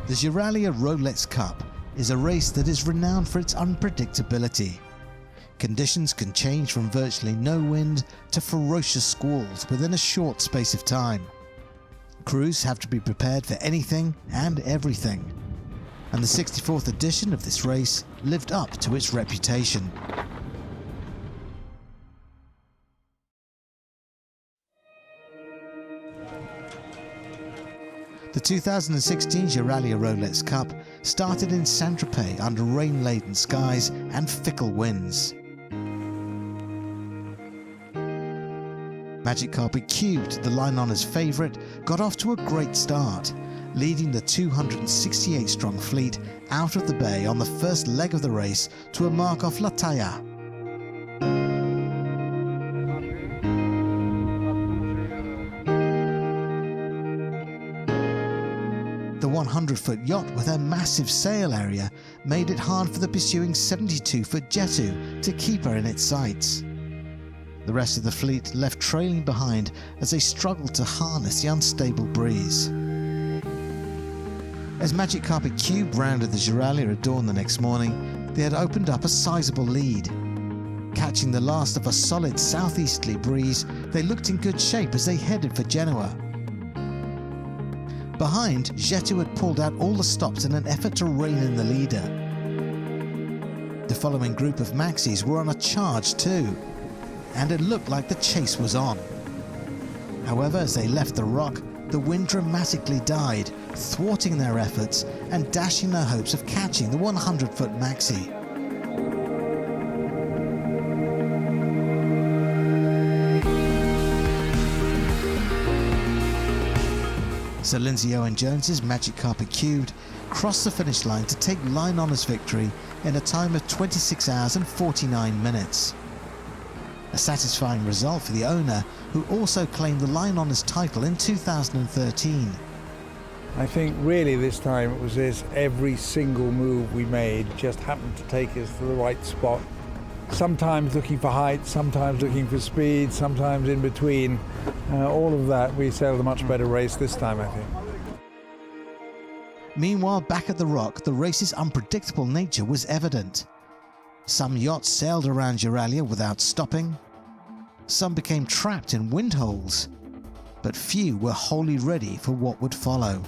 The Giraglia Rolex Cup is a race that is renowned for its unpredictability. Conditions can change from virtually no wind to ferocious squalls within a short space of time. Crews have to be prepared for anything and everything, and the 64th edition of this race lived up to its reputation. The 2016 Giraglia Rolex Cup started in Saint-Tropez under rain-laden skies and fickle winds. Magic Carpet Cubed, the line honours favourite, got off to a great start, leading the 268-strong fleet out of the bay on the first leg of the race to a mark off La Taille. The 100-foot yacht with her massive sail area made it hard for the pursuing 72-foot Jettu to keep her in its sights. The rest of the fleet left trailing behind as they struggled to harness the unstable breeze. As Magic Carpet Cube rounded the Giraglia at dawn the next morning, they had opened up a sizable lead. Catching the last of a solid southeasterly breeze, they looked in good shape as they headed for Genoa. Behind, Jettu had pulled out all the stops in an effort to rein in the leader. The following group of maxis were on a charge too, and it looked like the chase was on. However, as they left the rock, the wind dramatically died, thwarting their efforts and dashing their hopes of catching the 100-foot maxi. Sir Lindsay Owen-Jones's Magic Carpet Cubed crossed the finish line to take line honours victory in a time of 26 hours and 49 minutes. A satisfying result for the owner, who also claimed the line honours title in 2013. I think really this time it was this: every single move we made just happened to take us to the right spot. Sometimes looking for height, sometimes looking for speed, sometimes in between. All of that, we sailed a much better race this time, I think. Meanwhile, back at the rock, the race's unpredictable nature was evident. Some yachts sailed around Giraglia without stopping. Some became trapped in wind holes, but few were wholly ready for what would follow.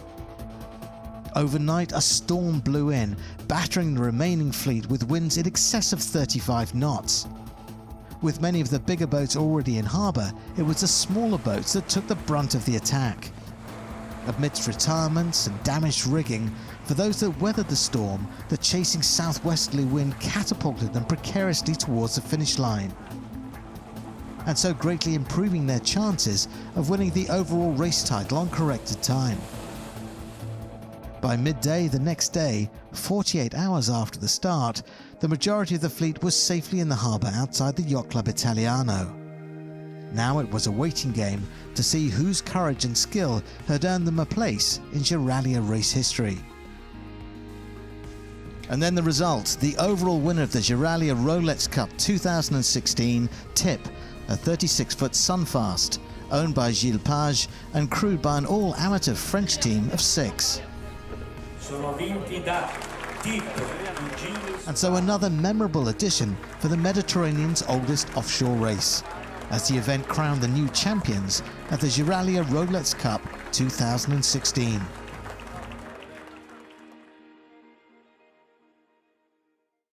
Overnight, a storm blew in, battering the remaining fleet with winds in excess of 35 knots. With many of the bigger boats already in harbour, it was the smaller boats that took the brunt of the attack. Amidst retirements and damaged rigging, for those that weathered the storm, the chasing southwesterly wind catapulted them precariously towards the finish line, and so greatly improving their chances of winning the overall race title on corrected time. By midday the next day, 48 hours after the start, the majority of the fleet was safely in the harbour outside the Yacht Club Italiano. Now it was a waiting game to see whose courage and skill had earned them a place in Giraglia race history. And then the result: the overall winner of the Giraglia Rolex Cup 2016, Tip, a 36-foot Sunfast, owned by Gilles Page and crewed by an all-amateur French team of 6. And so another memorable edition for the Mediterranean's oldest offshore race, as the event crowned the new champions at the Giraglia Rolex Cup 2016.